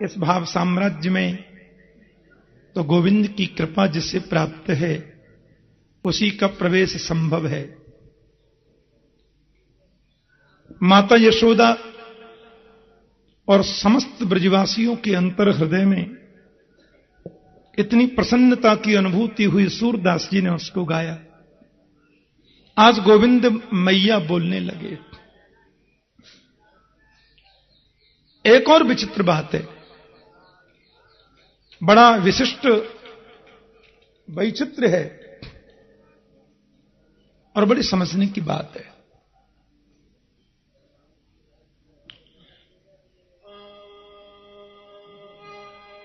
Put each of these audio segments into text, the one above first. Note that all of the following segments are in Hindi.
इस भाव साम्राज्य में, तो गोविंद की कृपा जिससे प्राप्त है उसी का प्रवेश संभव है। माता यशोदा और समस्त ब्रजवासियों के अंतर हृदय में इतनी प्रसन्नता की अनुभूति हुई, सूरदास जी ने उसको गाया। आज गोविंद मैया बोलने लगे। एक और विचित्र बात है, बड़ा विशिष्ट वैचित्र है और बड़ी समझने की बात है।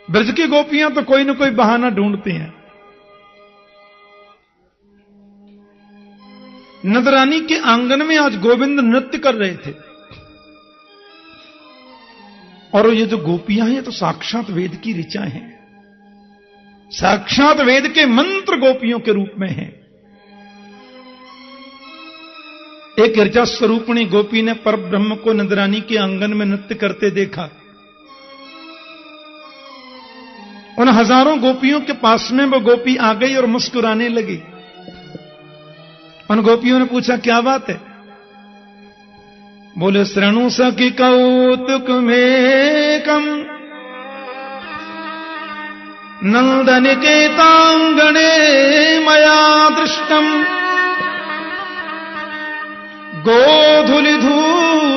ब्रज की गोपियां तो कोई न कोई बहाना ढूंढती हैं। नंदरानी के आंगन में आज गोविंद नृत्य कर रहे थे, और ये जो गोपियां हैं ये तो साक्षात वेद की ऋचा हैं, साक्षात वेद के मंत्र गोपियों के रूप में हैं। एक ऋचा स्वरूपिणी गोपी ने परब्रह्म को नंदरानी के आंगन में नृत्य करते देखा। उन हजारों गोपियों के पास में वो गोपी आ गई और मुस्कुराने लगी। उन गोपियों ने पूछा क्या बात है? बोले श्रृणु सखी कौतुक में कम नंदन के तांगणे मया दृष्टम गोधुलिधू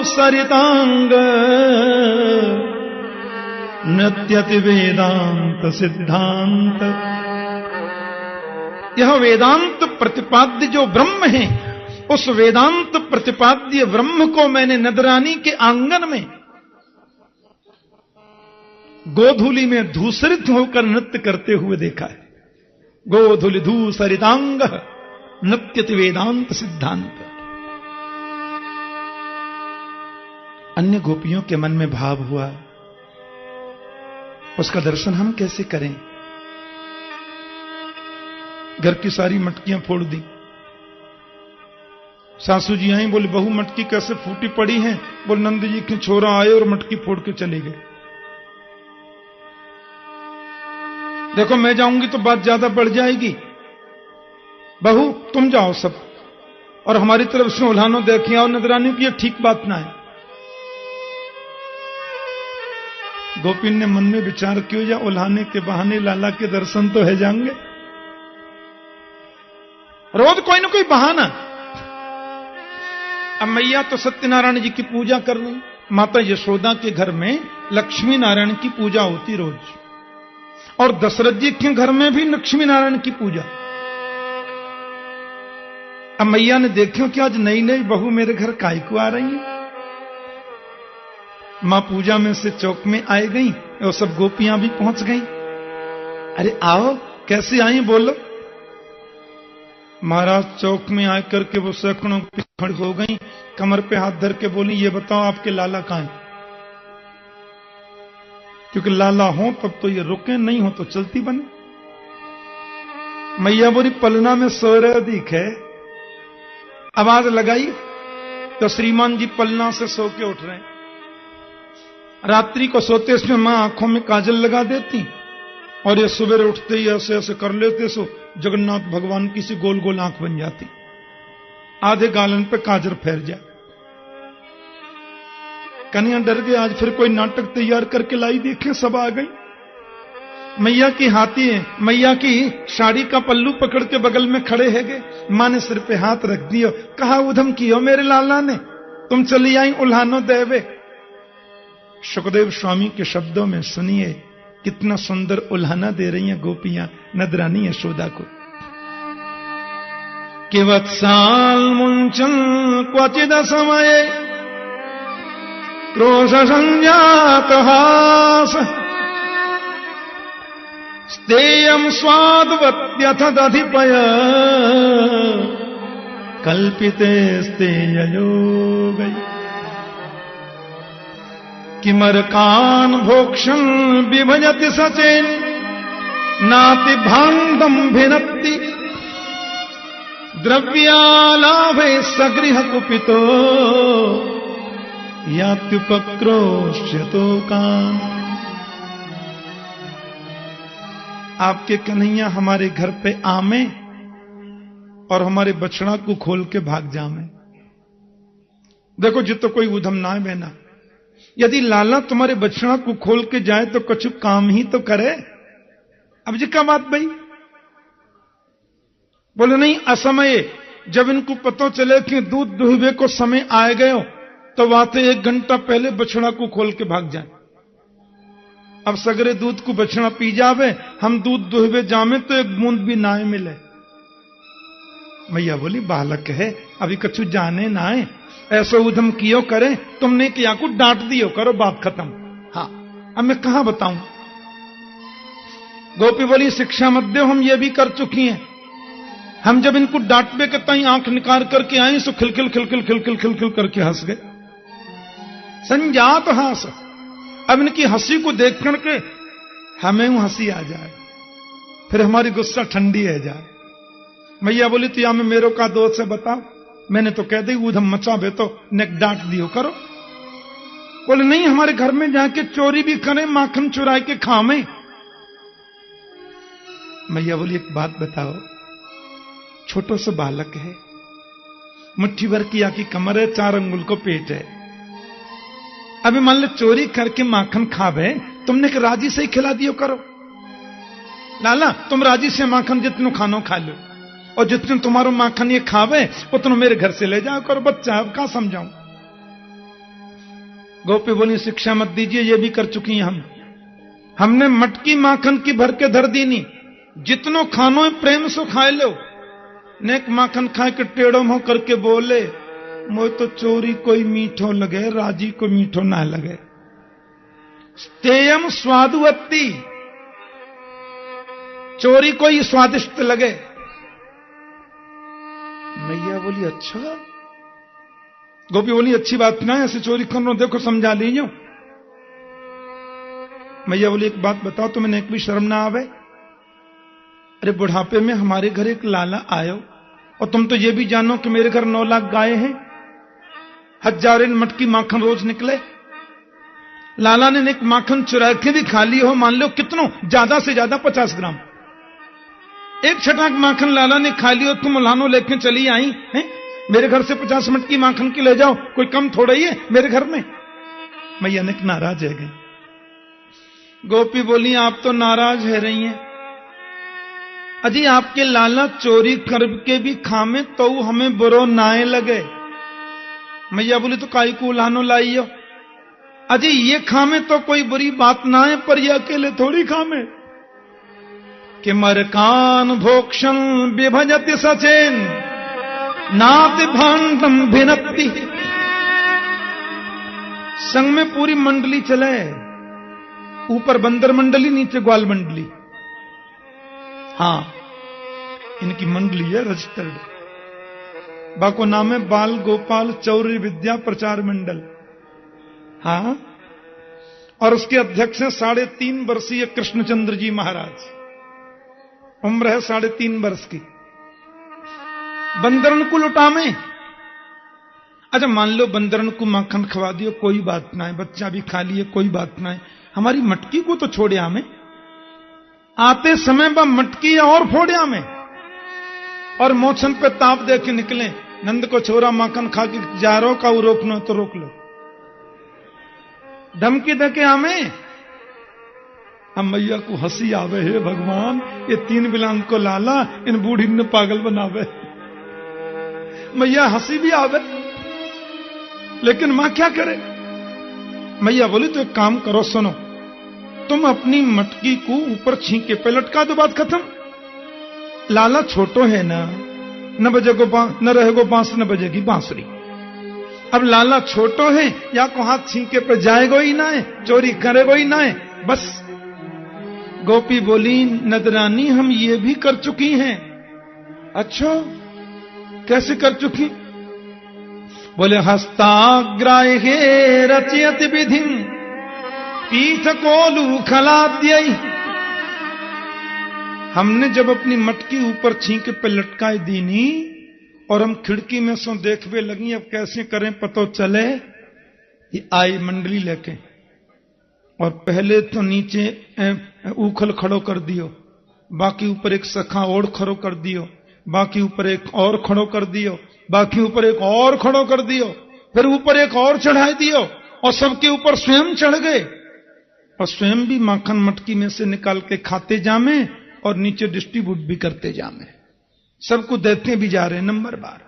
सरितांग नृत्यति वेदांत सिद्धांत। यह वेदांत प्रतिपाद्य जो ब्रह्म है, उस वेदांत प्रतिपाद्य ब्रह्म को मैंने नंदरानी के आंगन में गोधूली में धूसरित होकर नृत्य करते हुए देखा है। गोधूलि धूसरितांग नृत्यति वेदांत सिद्धांत। अन्य गोपियों के मन में भाव हुआ, उसका दर्शन हम कैसे करें? घर की सारी मटकियां फोड़ दी। सासू जी आई, बोले बहू मटकी कैसे फूटी पड़ी है? बोले नंद जी के छोरा आए और मटकी फोड़ के चले गए। देखो मैं जाऊंगी तो बात ज्यादा बढ़ जाएगी, बहू तुम जाओ सब और हमारी तरफ से उल्हानो देखिए और नजरानी की ये ठीक बात ना है। गोपी ने मन में विचार किया, या उल्हाने के बहाने लाला के दर्शन तो है जाएंगे। रोज कोई ना कोई बहाना। अब मैया तो सत्यनारायण जी की पूजा कर रही। माता यशोदा के घर में लक्ष्मी नारायण की पूजा होती रोज, और दशरथ जी के घर में भी लक्ष्मी नारायण की पूजा। अब मैया ने देखियो कि आज नई नई बहू मेरे घर काहे को आ रही है। मां पूजा में से चौक में आई गई और सब गोपियां भी पहुंच गई। अरे आओ, कैसे आई बोलो। महाराज चौक में आकर के वो सैकड़ों खड़ी हो गई, कमर पे हाथ धर के बोली ये बताओ आपके लाला कहां हैं? क्योंकि लाला हो तब तो ये रुके, नहीं हो तो चलती बने। मैया बोली पलना में सो रहे दिखे। आवाज लगाई तो श्रीमान जी पलना से सो के उठ रहे हैं। रात्रि को सोते इसमें मां आंखों में काजल लगा देती और ये सुबह उठते ही ऐसे ऐसे कर लेते, सो जगन्नाथ भगवान की सी गोल गोल आंख बन जाती, आधे गालन पे काजर फैल जाए। कन्हैया डर गए, आज फिर कोई नाटक तैयार करके लाई, देखे सब आ गई। मैया की हाथी है, मैया की साड़ी का पल्लू पकड़ के बगल में खड़े है गए। मां ने सिर पे हाथ रख दियो, कहा उधम कियो मेरे लाला ने, तुम चली आई उल्हानो देवे। सुखदेव स्वामी के शब्दों में सुनिए कितना सुंदर उल्हाना दे रही हैं गोपियां नंदरानी यशोदा को। कि वत्साल मुंचन क्वचिद समय क्रोश संजात हास स्तेयम स्वादवत्यथ दधिपय कल्पिते स्तेययोगै। किमरकान भोक्षण विभजति सचेन नाति भांडम भिनत्ति द्रव्यालाभे सगृह कुपितो यात्युपक्रोश्यतो कान। आपके कन्हैया हमारे घर पे आमे और हमारे बछड़ा को खोल के भाग जामे। देखो जित तो कोई उधम ना है बहना, यदि लाला तुम्हारे बछड़ा को खोल के जाए तो कछु काम ही तो करे। अब जी क्या बात भाई? बोले नहीं, असमय जब इनको पता चले कि दूध दुहबे को समय आए गए तो वाते 1 घंटा पहले बछड़ा को खोल के भाग जाए। अब सगरे दूध को बछड़ा पी जावे, हम दूध दुहबे जामे तो 1 बूंद भी ना मिले। मैया बोली बालक है, अभी कछु जाने ना है, ऐसा उधम कियो करे, तुमने किया को डांट दियो करो, बात खत्म। हाँ, अब मैं कहां बताऊं। गोपी बोली शिक्षा मत दो, हम ये भी कर चुकी हैं। हम जब इनको डांटबे के ताई आंख निकाल करके आई सो खिलखिल खिलखिल खिलखिल खिलखिल करके हंस गए, संजात हास। अब इनकी हंसी को देख करके हमें हंसी आ जाए, फिर हमारी गुस्सा ठंडी है जाए। मैया बोली तो या में मेरो का दोष है बताओ, मैंने तो कह दी उधम मचा बे तो नेक डांट दियो करो। बोले नहीं, हमारे घर में जाके चोरी भी करें, माखन चुरा के खावे। मैया बोली एक बात बताओ, छोटो सा बालक है, मुट्ठी भर की आकी कमर है, 4 अंगुल को पेट है। अभी मान लो चोरी करके माखन खावे, तुमने के राजी से ही खिला दियो करो। लाला तुम राजी से माखन जितनो खानो खा लो, और जितने तुम्हारो माखन ये खावे उतनो मेरे घर से ले जाओ करो। बच्चा अब कहां समझाऊं। गोपी बोली शिक्षा मत दीजिए, ये भी कर चुकी हैं हमने मटकी माखन की भर के धर दी नहीं, जितनो खानो प्रेम से खाए लो। नेक माखन खा के टेढ़ो मुंह करके बोले, मोए तो चोरी कोई मीठो लगे, राजी को मीठो ना लगे। स्तेयम स्वादुवत्ती, चोरी कोई स्वादिष्ट लगे। मैया बोली अच्छा। गोपी बोली अच्छी बात ना, ऐसे चोरी कर लो, देखो समझा लीजिए। मैया बोली एक बात बताओ, तुम्हें एक भी शर्म ना आवे? अरे बुढ़ापे में हमारे घर एक लाला आयो, और तुम तो ये भी जानो कि मेरे घर 9 लाख गाय हैं, 1000 मटकी माखन रोज निकले। लाला ने एक माखन चुरा के भी खा ली हो, मान लो कितनों, ज्यादा से ज्यादा 50 ग्राम। एक छटाक माखन लाला ने खा लियो, तुम उल्हानो लेके चली आई हैं? मेरे घर से 50 मटकी माखन की ले जाओ, कोई कम थोड़ा ही है मेरे घर में। मैया ने नाराज है गई। गोपी बोली आप तो नाराज है रही हैं, अजी आपके लाला चोरी करके भी खामे तो हमें बुरो नाए लगे। मैया बोली तो काई को उल्हानो लाई हो? अजी ये खामे तो कोई बुरी बात ना है, पर ये अकेले थोड़ी खामे। कि मरकान भोक्षण विभजति सचेन नाति भांडम भिनत्ति। संग में पूरी मंडली चले, ऊपर बंदर मंडली, नीचे ग्वाल मंडली। हाँ, इनकी मंडली है रजिस्टर्ड, बाको नाम है बाल गोपाल चौर्य विद्या प्रचार मंडल। हाँ, और उसके अध्यक्ष हैं 3.5 वर्षीय कृष्णचंद्र जी महाराज, उम्र है 3.5 वर्ष की। बंदरन को लुटामे। अच्छा मान लो बंदरन को माखन खवा दियो, कोई बात ना है, बच्चा भी खा लिए, कोई बात ना है। हमारी मटकी को तो छोड़े हमें, आते समय बा मटकी और फोड़े हमें, और मोछन पे ताप दे के निकले, नंद को छोरा माखन खा के जा रहा का वो रोकना तो रोक लो, धमकी दे के हमें। हम मैया को हंसी आवे, हे भगवान ये 3 बिलांग को लाला इन बूढ़ी ने पागल बनावे। मैया हंसी भी आवे, लेकिन मां क्या करे। मैया बोली तो एक काम करो, सुनो, तुम अपनी मटकी को ऊपर छींके पे लटका दो, बात खत्म। लाला छोटो है ना, न बजेगो न रहेगो बांस, न बजेगी बांसुरी। अब लाला छोटो है, या को हाथ छींके पे जाएगो ही ना है, चोरी करेगो ही ना है, बस। गोपी बोली नदरानी हम ये भी कर चुकी हैं। अच्छा कैसे कर चुकी? बोले हस्ताग्राहे रचयति विधिं पीठ कोलू खलाद्यई। हमने जब अपनी मटकी ऊपर छींके पे लटकाई दीनी और हम खिड़की में सो देखने लगी, अब कैसे करें पतो चले। ये आई मंडली लेके और पहले तो नीचे उखल खड़ो कर दियो, बाकी ऊपर एक सखा और खड़ो कर दियो, बाकी ऊपर एक और खड़ो कर दियो, बाकी ऊपर एक और खड़ो कर दियो, फिर ऊपर एक और चढ़ा दियो, और सबके ऊपर स्वयं चढ़ गए, और स्वयं भी माखन मटकी में से निकाल के खाते जामे और नीचे डिस्ट्रीब्यूट भी करते जामे, सबको देते भी जा रहे नंबर बार।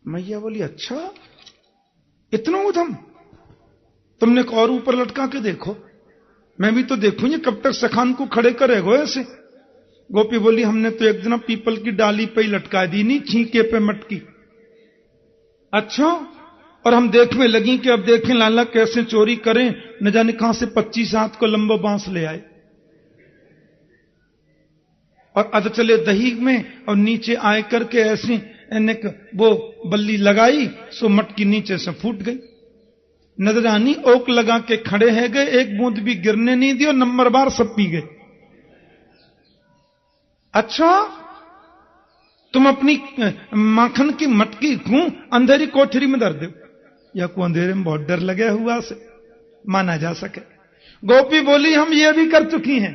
मैया बोली अच्छा इतना उधम, तुमने एक और ऊपर लटका के देखो, मैं भी तो देखूंगी कब तक सखान को खड़े करेगो ऐसे। गोपी बोली हमने तो एक दिन पीपल की डाली पे ही लटका दी, नहीं छींके पे मटकी। अच्छा, और हम देखने लगी कि अब देखें लाला कैसे चोरी करें, न जाने कहां से 25 हाथ को लंबा बांस ले आए, और अध चले दही में, और नीचे आए करके ऐसी वो बल्ली लगाई, सो मटकी नीचे से फूट गई। नजरानी ओक लगा के खड़े है गए, एक बूंद भी गिरने नहीं दियो, नंबर बार सब पी गए। अच्छा, तुम अपनी माखन की मटकी को अंधेरी कोठरी में धर दो, या को अंधेरे में बहुत डर लगे हुआ से माना जा सके। गोपी बोली हम ये भी कर चुकी हैं।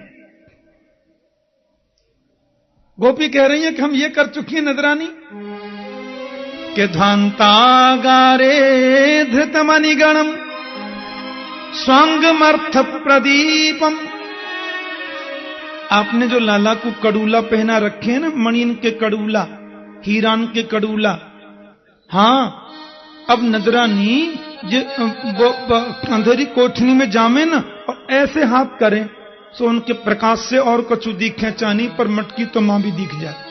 गोपी कह रही है कि हम ये कर चुकी हैं नजरानी के ध्वांतागारे धृतमणिगणम स्वांगमर्थ प्रदीपम। आपने जो लाला को कड़ूला पहना रखे हैं ना, मणिन के कड़ूला, हीरान के कड़ूला, हां अब नजरानी अंधेरी कोठनी में जामे ना और ऐसे हाथ करें सो उनके प्रकाश से और कछु दिखे चानी पर मटकी तो मां भी दिख जाए।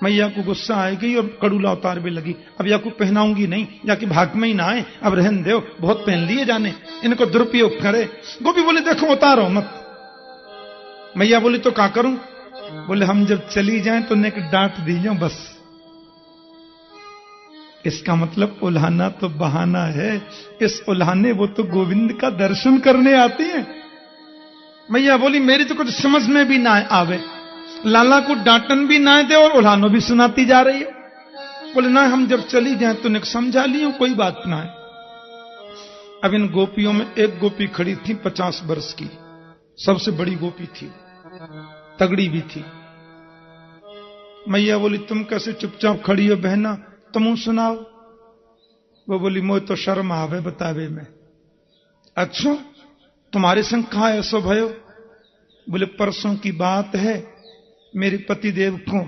मैया को गुस्सा आएगी और कड़ूला उतार भी लगी, अब या को पहनाऊंगी नहीं, या कि भाग में ही ना आए, अब रहन दो, बहुत पहन लिए जाने, इनको दुरुपयोग करे। गोपी बोले देखो उतारो मत। मैया बोली तो क्या करूं? बोले हम जब चली जाएं तो नेक डांट दीजिए बस। इसका मतलब उल्हाना तो बहाना है, इस उल्हाने वो तो गोविंद का दर्शन करने आती है। मैया बोली मेरी तो कुछ समझ में भी ना आवे, लाला को डांटन भी ना दे और उल्हानो भी सुनाती जा रही है। बोले ना हम जब चली जाए तो निक समझा लियो, कोई बात ना है। अब इन गोपियों में एक गोपी खड़ी थी 50 वर्ष की, सबसे बड़ी गोपी थी, तगड़ी भी थी। मैया बोली तुम कैसे चुपचाप खड़ी हो बहना, तुम सुनाओ। वो बोली मोह तो शर्म आवे बतावे में। अच्छा तुम्हारे संग कहा ऐसो भयो? बोले परसों की बात है, मेरे पतिदेव को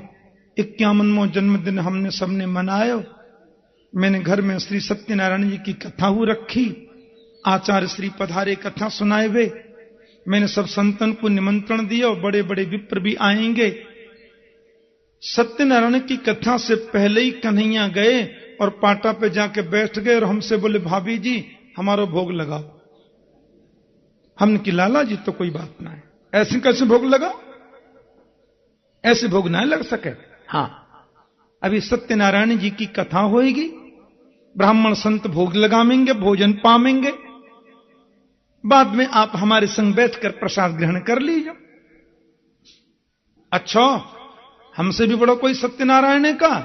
51वां जन्मदिन हमने सबने मनायो। मैंने घर में श्री सत्यनारायण जी की कथा हो रखी, आचार्य श्री पधारे कथा सुनाए वे। मैंने सब संतन को निमंत्रण दिया और बड़े बड़े विप्र भी आएंगे। सत्यनारायण की कथा से पहले ही कन्हैया गए और पाटा पे जाके बैठ गए और हमसे बोले भाभी जी हमारा भोग लगाओ। हमने कि लाला जी तो कोई बात ना है, ऐसे कैसे भोग लगा, ऐसे भोग ना लग सके। हां अभी सत्यनारायण जी की कथा होएगी, ब्राह्मण संत भोग लगावेंगे, भोजन पावेंगे, बाद में आप हमारे संग बैठकर प्रसाद ग्रहण कर लीजिए। अच्छा हमसे भी बड़ा कोई सत्यनारायण का?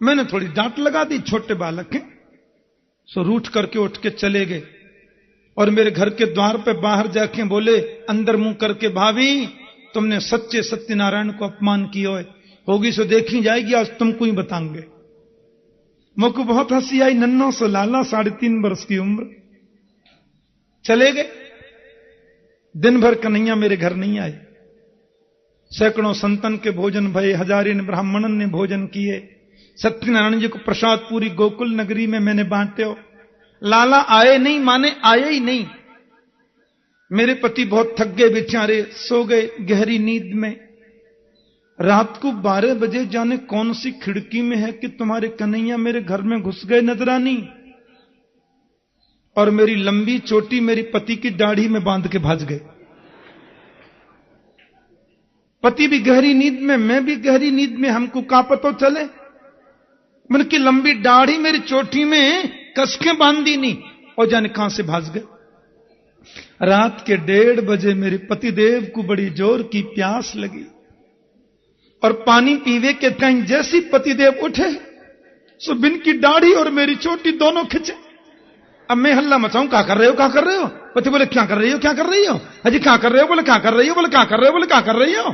मैंने थोड़ी डांट लगा दी, छोटे बालक हैं, सो रूठ करके उठ के चले गए और मेरे घर के द्वार पे बाहर जाके बोले अंदर मुंह करके भाभी तुमने सच्चे सत्यनारायण को अपमान किया होगी सो देखी जाएगी, आज तुमको ही बताएंगे। मुझको बहुत हंसी आई, नन्ना सो लाला 3.5 वर्ष की उम्र। चले गए, दिन भर कन्हैया मेरे घर नहीं आए। सैकड़ों संतन के भोजन भये, हजारिन ब्राह्मणन ने भोजन किए, सत्यनारायण जी को प्रसाद पूरी गोकुल नगरी में मैंने बांटे हो। लाला आए नहीं, माने आए ही नहीं। मेरे पति बहुत थक गए बेचारे, सो गए गहरी नींद में। रात को 12 बजे जाने कौन सी खिड़की में है कि तुम्हारे कन्हैया मेरे घर में घुस गए नजरानी, और मेरी लंबी चोटी मेरी पति की दाढ़ी में बांध के भाज गए। पति भी गहरी नींद में, मैं भी गहरी नींद में, हमको का पता चले। मन की लंबी दाढ़ी मेरी चोटी में कसके बांधी नहीं, और जाने कहां से भाज गए। रात के 1:30 बजे मेरे पतिदेव को बड़ी जोर की प्यास लगी और पानी पीवे के टाइम जैसी पतिदेव उठे सो बिन की दाढ़ी और मेरी चोटी दोनों खिंचे। अब मैं हल्ला मचाऊं, क्या कर रहे हो, क्या कर रहे हो? पति बोले क्या कर रही हो, क्या कर रही हो? अजी क्या कर रहे हो? बोले क्या कर रही हो? बोले क्या कर रहे हो? बोले क्या कर रही हो?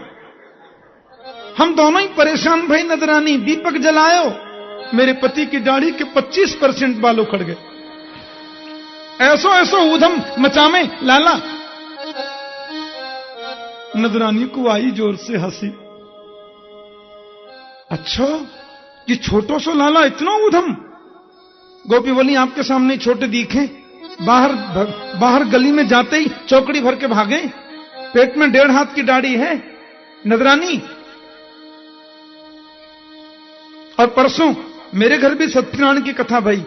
हम दोनों ही परेशान भाई। नजरानी दीपक जलायो, मेरे पति की दाढ़ी के 25% बाल उखड़ गए। ऐसो ऐसो ऊधम मचामे लाला। नजरानी को आई जोर से हंसी। अच्छा ये छोटो सो लाला इतना ऊधम? गोपी बोली आपके सामने छोटे दिखे, बाहर गली में जाते ही चौकड़ी भर के भागे, पेट में 1.5 हाथ की दाढ़ी है नजरानी। और परसों मेरे घर भी सत्यनारायण की कथा भाई,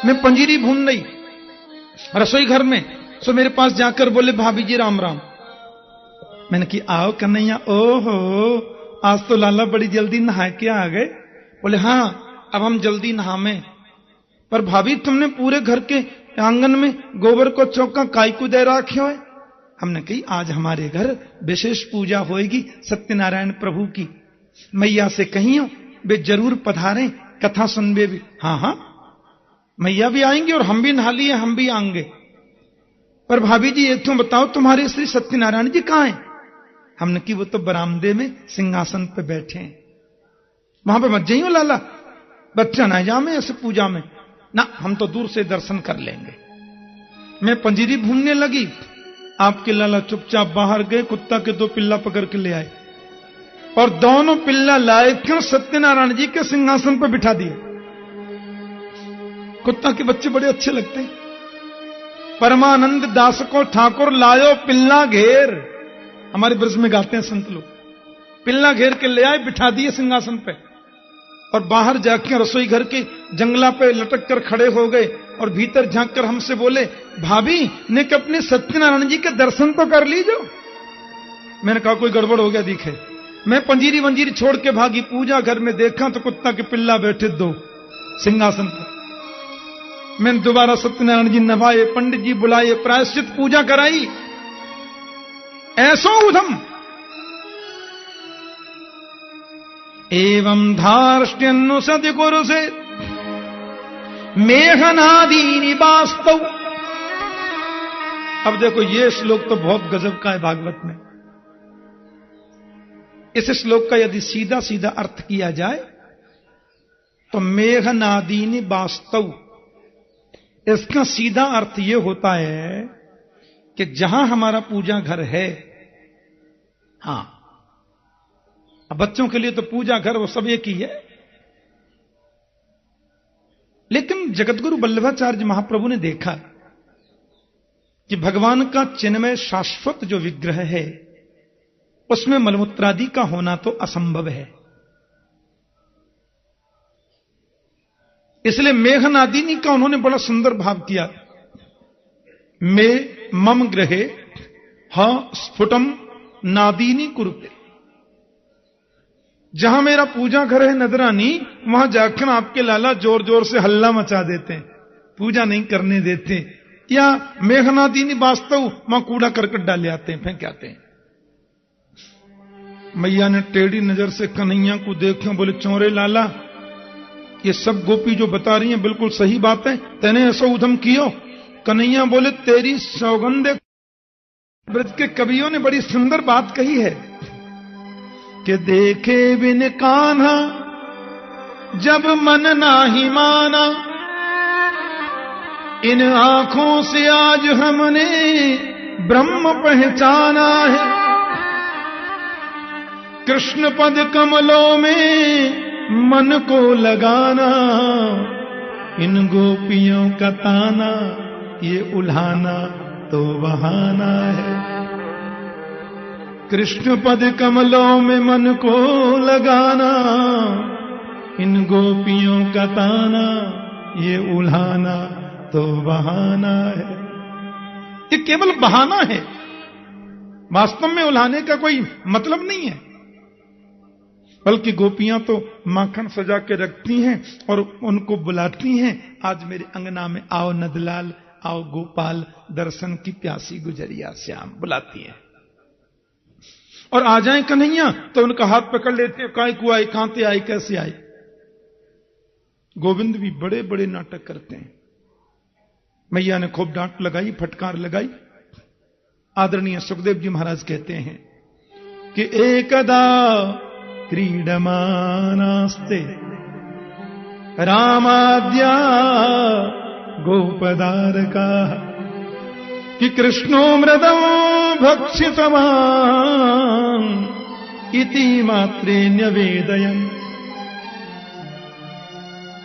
मैं पंजीरी भून रही रसोई घर में, सो मेरे पास जाकर बोले भाभी जी राम राम। मैंने कि आओ कन्हैया। ओहो आज तो लाला बड़ी जल्दी नहा के आ गए। बोले हाँ अब हम जल्दी नहावे। पर भाभी तुमने पूरे घर के आंगन में गोबर को चौका काई को दे रखे हो? हमने कही आज हमारे घर विशेष पूजा होएगी सत्यनारायण प्रभु की, मैया से कहियो वे जरूर पधारें, कथा सुनबे भी। हाँ हाँ मैया भी आएंगे और हम भी नहा लिए, हम भी आएंगे। पर भाभी जी एक तो बताओ तुम्हारे श्री सत्यनारायण जी कहां हैं? हमने कि वो तो बरामदे में सिंहासन पे बैठे हैं। वहां पे मत जाइयो लाला, बच्चा ना जामे ऐसे पूजा में ना, हम तो दूर से दर्शन कर लेंगे। मैं पंजीरी भूनने लगी, आपके लाला चुपचाप बाहर गए, कुत्ता के 2 पिल्ला पकड़ के ले आए और दोनों पिल्ला लाए क्यों सत्यनारायण जी के सिंहासन पर बिठा दिए। कुत्ता के बच्चे बड़े अच्छे लगते हैं। परमानंद दास को ठाकुर लायो पिल्ला घेर, हमारे ब्रज में गाते हैं संत लोग। पिल्ला घेर के ले आए, बिठा दिए सिंहासन पे और बाहर जाके रसोई घर के जंगला पे लटक कर खड़े हो गए और भीतर झांक कर हमसे बोले भाभी ने कि अपने सत्यनारायण जी के दर्शन तो कर लीजो। मैंने कहा कोई गड़बड़ हो गया दिखे। मैं पंजीरी वंजीरी छोड़ के भागी, पूजा घर में देखा तो कुत्ता के पिल्ला बैठे 2 सिंहासन पर। मैंने दोबारा सत्यनारायण जी नवाए, पंडित जी बुलाए, प्रायश्चित पूजा कराई। ऐसो उधम एवं धार्ष्ट्यन्नु सदगुरु से मेघनादीनि वास्तव। अब देखो ये श्लोक तो बहुत गजब का है भागवत में। इस श्लोक का यदि सीधा सीधा अर्थ किया जाए तो मेघनादीनि वास्तव, इसका सीधा अर्थ यह होता है कि जहां हमारा पूजा घर है, हां अब बच्चों के लिए तो पूजा घर वो सब एक ही है, लेकिन जगतगुरु वल्लभाचार्य महाप्रभु ने देखा कि भगवान का चिन्मय शाश्वत जो विग्रह है उसमें मलमूत्रादि का होना तो असंभव है। इसलिए मेघनादिनी का उन्होंने बड़ा सुंदर भाव किया। मे मम ग्रहे ह स्फुटम नादीनी कुरुते। जहां मेरा पूजा घर है नजरानी, वहां जाकर आपके लाला जोर जोर से हल्ला मचा देते हैं, पूजा नहीं करने देते। या मेघनादीनी वास्तव वहां कूड़ा करकट डाले आते हैं, फेंक आते हैं। मैया ने टेढ़ी नजर से कन्हैया को देखा, बोले चौरे लाला ये सब गोपी जो बता रही हैं बिल्कुल सही बात है, तेने ऐसा उधम कियो? कन्हैया बोले तेरी सौगंधे। ब्रज के कवियों ने बड़ी सुंदर बात कही है कि देखे बिन कान्हा जब मन नाही माना, इन आंखों से आज हमने ब्रह्म पहचाना है। कृष्ण पद कमलों में मन को लगाना, इन गोपियों का ताना ये उल्हाना तो बहाना है। कृष्ण पद कमलों में मन को लगाना, इन गोपियों का ताना ये उल्हाना तो बहाना है। ये केवल बहाना है, वास्तव में उल्हाने का कोई मतलब नहीं है। बल्कि गोपियां तो माखन सजा के रखती हैं और उनको बुलाती हैं, आज मेरे अंगना में आओ नदलाल, आओ गोपाल, दर्शन की प्यासी गुजरिया श्याम, बुलाती हैं। और आ जाए कन्हैया तो उनका हाथ पकड़ लेते हैं, काय को आए, कहां से आए, कैसे आए। गोविंद भी बड़े बड़े नाटक करते हैं। मैया ने खूब डांट लगाई, फटकार लगाई। आदरणीय सुखदेव जी महाराज कहते हैं कि एकदा क्रीडमानास्ते रामाद्या गोपदारका कि कृष्णो मृदं भक्षितवान् इति मात्रे न्यवेदयन्।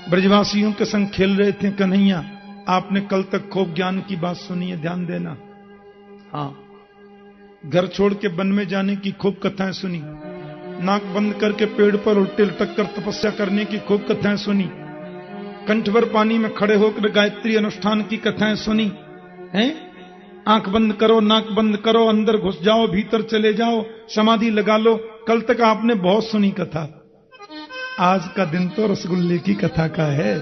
ब्रजवासियों के संग खेल रहे थे कन्हैया। आपने कल तक खूब ज्ञान की बात सुनी है, ध्यान देना। हाँ, घर छोड़ के वन में जाने की खूब कथाएं सुनी, नाक बंद करके पेड़ पर उल्टे लटक कर तपस्या करने की खूब कथाएं सुनी, कंठभर पानी में खड़े होकर गायत्री अनुष्ठान की कथाएं सुनी हैं। आंख बंद करो, नाक बंद करो, अंदर घुस जाओ, भीतर चले जाओ, समाधि लगा लो। कल तक आपने बहुत सुनी कथा। आज का दिन तो रसगुल्ले की कथा का है,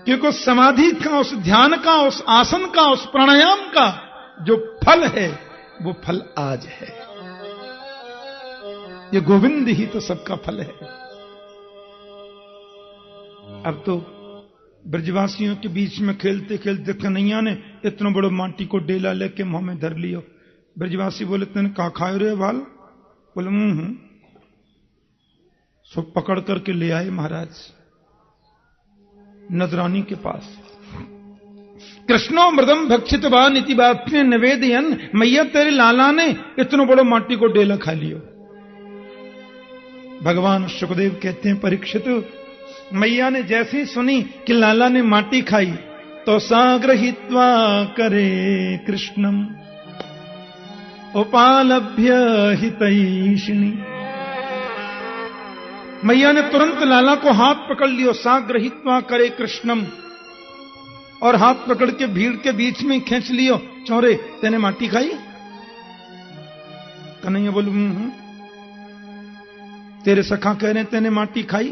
क्योंकि उस समाधि का, उस ध्यान का, उस आसन का, उस प्राणायाम का जो फल है वो फल आज है। ये गोविंद ही तो सबका फल है। अब तो ब्रजवासियों के बीच में खेलते खेलते कन्हैया ने इतना बड़ो माटी को डेला लेके मुंह में धर लियो। ब्रजवासी बोले, तेने कहा खाए रे बाल? बोले सब पकड़ करके ले आए महाराज नजरानी के पास। कृष्णो मृदम भक्षितवान इति बात में निवेदयन। मैया तेरे लाला ने इतना बड़ो माटी को डेला खा लियो। भगवान सुखदेव कहते हैं, परीक्षित, मैया ने जैसे ही सुनी कि लाला ने माटी खाई तो साग्रहित्वा करे कृष्णम उपालभ्य हितैषिणी। मैया ने तुरंत लाला को हाथ पकड़ लियो, साग्रहित्वा करे कृष्णम, और हाथ पकड़ के भीड़ के बीच में खींच लियो। चौरे, तेने माटी खाई? कन्हैया बोलू तेरे सखा कह रहे तेने माटी खाई।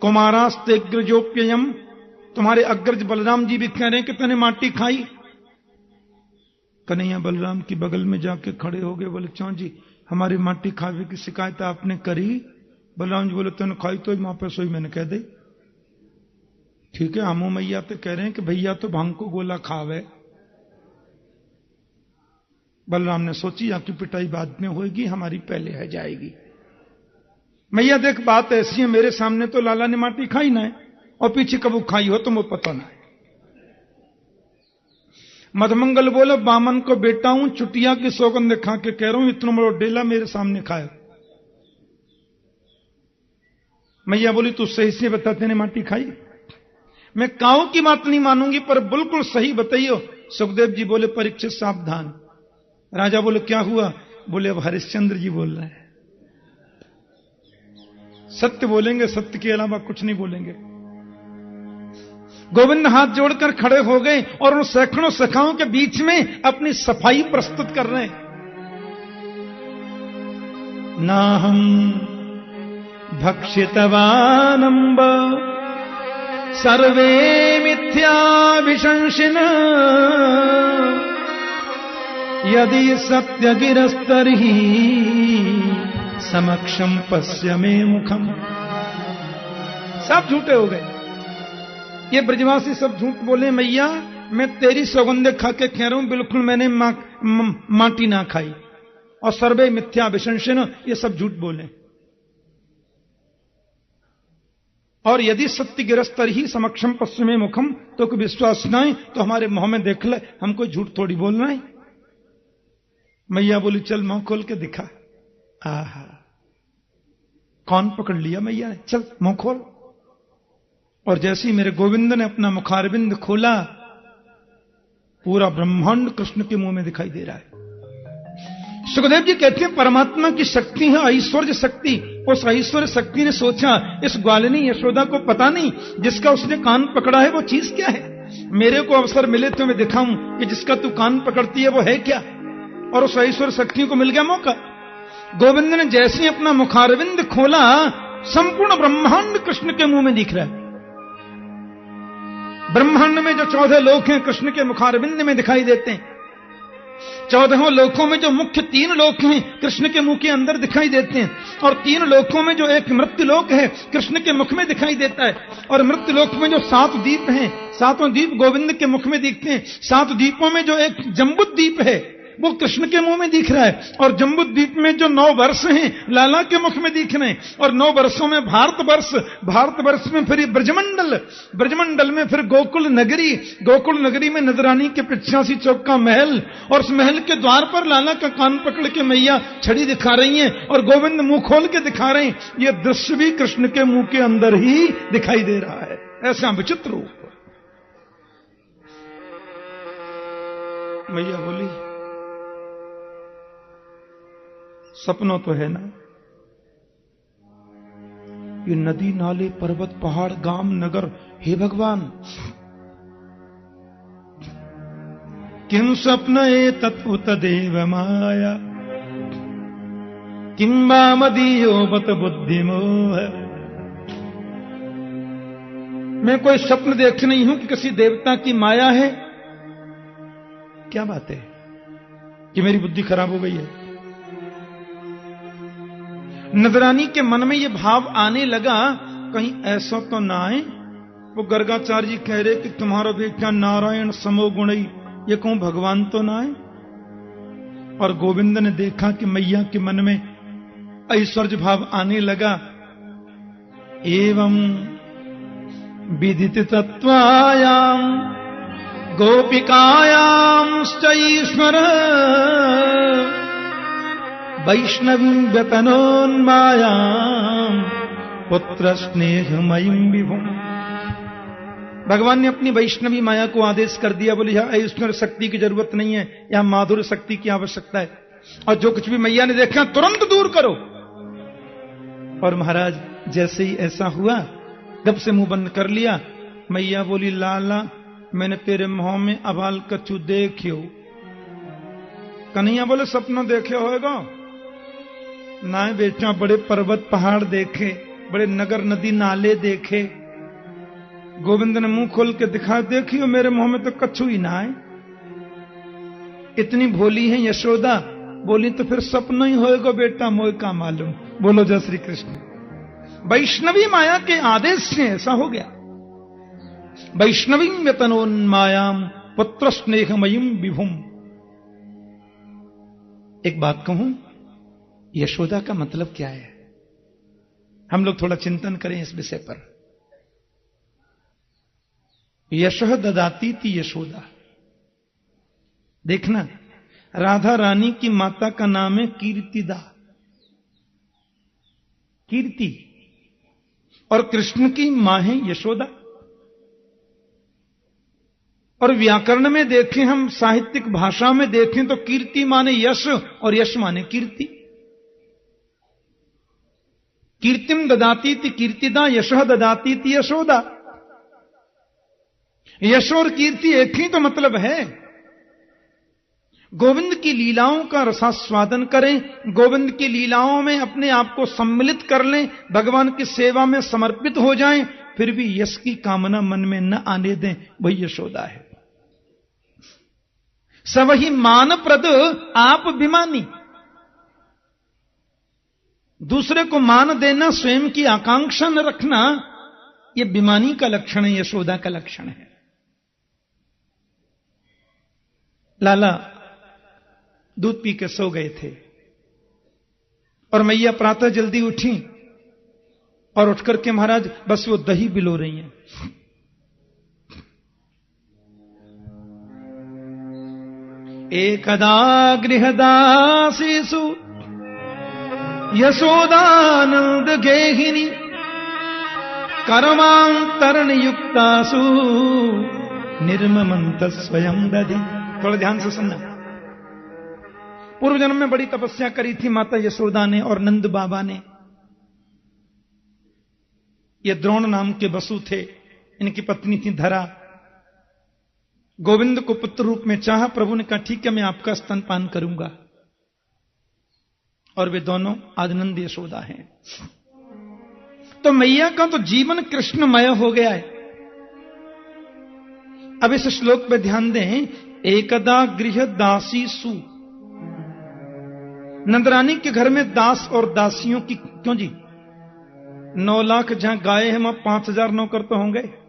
कुमारास्ते अग्रजोप्ययम, तुम्हारे अग्रज बलराम जी भी कह रहे हैं कि तेने माटी खाई। कन्हैया बलराम की बगल में जाके खड़े हो गए, बोले चौं जी हमारी माटी खावे की शिकायत आपने करी? बलराम जी बोले तेने खाई तो मां पे सोई मैंने कह दे। ठीक है, हमू मैया तो कह रहे हैं कि भैया तो भांग को गोला खावे। बलराम ने सोची आपकी पिटाई बाद में होगी, हमारी पहले है जाएगी। मैया देख बात ऐसी है, मेरे सामने तो लाला ने माटी खाई ना है, और पीछे कबू खाई हो तो मुझे पता ना है। मधमंगल बोले, बामन को बेटा हूं, चुटिया की सौगंध खा के कह रहा हूं, इतना बड़ा डेला मेरे सामने खाए। मैया बोली तू सही से बता तेने माटी खाई? मैं काऊ की बात नहीं मानूंगी, पर बिल्कुल सही बताइयो। सुखदेव जी बोले, परीक्षित सावधान। राजा बोले क्या हुआ? बोले अब हरिश्चंद्र जी बोल रहे हैं, सत्य बोलेंगे, सत्य के अलावा कुछ नहीं बोलेंगे। गोविंद हाथ जोड़कर खड़े हो गए और उन सैकड़ों सखाओं के बीच में अपनी सफाई प्रस्तुत कर रहे हैं। ना हम भक्षितवानंब सर्वे मिथ्याभिशंसिन यदि सत्य गिरस्तर्हि समक्षम पश्य मे मुखम। सब झूठे हो गए। ये ब्रजवासी सब झूठ बोले, मैया मैं तेरी सौगंधे खा के कह रहा हूं, बिल्कुल मैंने माटी ना खाई। और सर्वे मिथ्या विशंसन, ये सब झूठ बोले। और यदि सत्य गिरस्तर ही समक्षम पश्चिमे मुखम, तो कोई विश्वास न है तो हमारे मुंह में देख ले, हम कोई झूठ थोड़ी बोल रहे हैं। मैया बोली चल मुंह खोल के दिखा। आहा, कौन पकड़ लिया मैया ने? चल मुंह खोल। और जैसे ही मेरे गोविंद ने अपना मुखारविंद खोला, पूरा ब्रह्मांड कृष्ण के मुंह में दिखाई दे रहा है। सुखदेव जी कहते हैं परमात्मा की शक्ति है ऐश्वर्य शक्ति। उस ऐश्वर्य शक्ति ने सोचा इस ग्वालिनी यशोदा को पता नहीं जिसका उसने कान पकड़ा है वो चीज क्या है। मेरे को अवसर मिले तो मैं दिखाऊं कि जिसका तू कान पकड़ती है वो है क्या। और उस ऐश्वर्य शक्ति को मिल गया मौका। गोविंद ने जैसे ही अपना मुखारविंद खोला, संपूर्ण ब्रह्मांड कृष्ण के मुंह में दिख रहा है। ब्रह्मांड में जो 14 लोक हैं कृष्ण के मुखारविंद में दिखाई देते हैं। 14 लोकों में जो मुख्य 3 लोक हैं कृष्ण के मुंह के अंदर दिखाई देते हैं, और 3 लोकों में जो एक मृत्यु लोक है कृष्ण के मुख में दिखाई देता है, और मृत्यु लोक में जो 7 द्वीप हैं 7 द्वीप गोविंद के मुख में दिखते हैं। 7 द्वीपों में जो एक जम्बूद्वीप है वो कृष्ण के मुंह में दिख रहा है, और जम्बूद्वीप में जो 9 वर्ष हैं लाला के मुख में दिख रहे हैं, और 9 वर्षों में भारतवर्ष में फिर ब्रजमंडल में फिर गोकुल नगरी में नजरानी के 85 चौक का महल, और उस महल के द्वार पर लाला का कान पकड़ के मैया छड़ी दिखा रही हैं और गोविंद मुंह खोल के दिखा रहे हैं। यह दृश्य भी कृष्ण के मुंह के अंदर ही दिखाई दे रहा है। ऐसा विचित्र रूप। मैया बोली सपनों तो है ना, ये नदी नाले पर्वत पहाड़ गांव नगर, हे भगवान किम स्वप्न एतत् उत देव माया किम वा मदीयो बत बुद्धिमोह। मैं कोई स्वप्न देख नहीं हूं कि किसी देवता की माया है, क्या बात है कि मेरी बुद्धि खराब हो गई है। नजरानी के मन में यह भाव आने लगा कहीं ऐसा तो ना आए वो गर्गाचार्य जी कह रहे कि तुम्हारा बेटा नारायण समो गुणई, ये कहूं भगवान तो ना आए। और गोविंद ने देखा कि मैया के मन में ऐश्वर्य भाव आने लगा। एवं विदित तत्वायाम गोपिकायाम ईश्वर वैष्णवी व्यतनोन्मायाम पुत्र स्नेहमयीं विभुम। भगवान ने अपनी वैष्णवी माया को आदेश कर दिया, बोले यहां ऐश्वर्य शक्ति की जरूरत नहीं है, यहां माधुर्य शक्ति की आवश्यकता है, और जो कुछ भी मैया ने देखा तुरंत दूर करो। और महाराज जैसे ही ऐसा हुआ गप से मुंह बंद कर लिया। मैया बोली लाला मैंने तेरे मुंह में अबाल कछु देखियो। कन्हैया बोले सपना देखे होएगा ना बेटा, बड़े पर्वत पहाड़ देखे, बड़े नगर नदी नाले देखे। गोविंद ने मुंह खोल के दिखा, देखियो मेरे मुंह में तो कछु ही ना है। इतनी भोली है यशोदा। बोली तो फिर सपना ही होएगा बेटा, मोह का मालूम। बोलो जय श्री कृष्ण। वैष्णवी माया के आदेश से ऐसा हो गया। वैष्णवी व्यतनोन्मायाम पुत्र स्नेहमयीं विभुम। एक बात कहूं, यशोदा का मतलब क्या है? हम लोग थोड़ा चिंतन करें इस विषय पर। यशः ददाती थी यशोदा। देखना, राधा रानी की माता का नाम है कीर्तिदा, कीर्ति, और कृष्ण की मां है यशोदा। और व्याकरण में देखें, हम साहित्यिक भाषा में देखें तो कीर्ति माने यश और यश माने कीर्ति। कीर्तिम ददाती थी कीर्तिदा, यशः ददाती थी यशोदा। यश और कीर्ति एक ही तो मतलब है। गोविंद की लीलाओं का रसास्वादन करें, गोविंद की लीलाओं में अपने आप को सम्मिलित कर लें, भगवान की सेवा में समर्पित हो जाएं, फिर भी यश की कामना मन में न आने दें, वही यशोदा है। सवही मान प्रद आप विमानी। दूसरे को मान देना, स्वयं की आकांक्षा न रखना, यह विमानी का लक्षण है, यशोदा का लक्षण है। लाला दूध पी के सो गए थे और मैया प्रातः जल्दी उठी और उठकर के महाराज बस वो दही बिलो रही हैं। एकदा गृहदासीसु यशोदानंद गेहिनी कर्मांतरण युक्तासु निर्ममंत स्वयं दधि। थोड़ा ध्यान से सुनना। पूर्व जन्म में बड़ी तपस्या करी थी माता यशोदा ने और नंद बाबा ने। ये द्रोण नाम के वसु थे, इनकी पत्नी थी धरा। गोविंद को पुत्र रूप में चाहा, प्रभु ने कहा ठीक है मैं आपका स्तनपान करूंगा। और वे दोनों आदिनंद यशोदा हैं। तो मैया का तो जीवन कृष्णमय हो गया है। अब इस श्लोक पे ध्यान दें, एकदा गृह दासी सु। नंदरानी के घर में दास और दासियों की क्यों जी? 9 लाख जहां गाय हैं वहां 5,000 नौकर तो होंगे।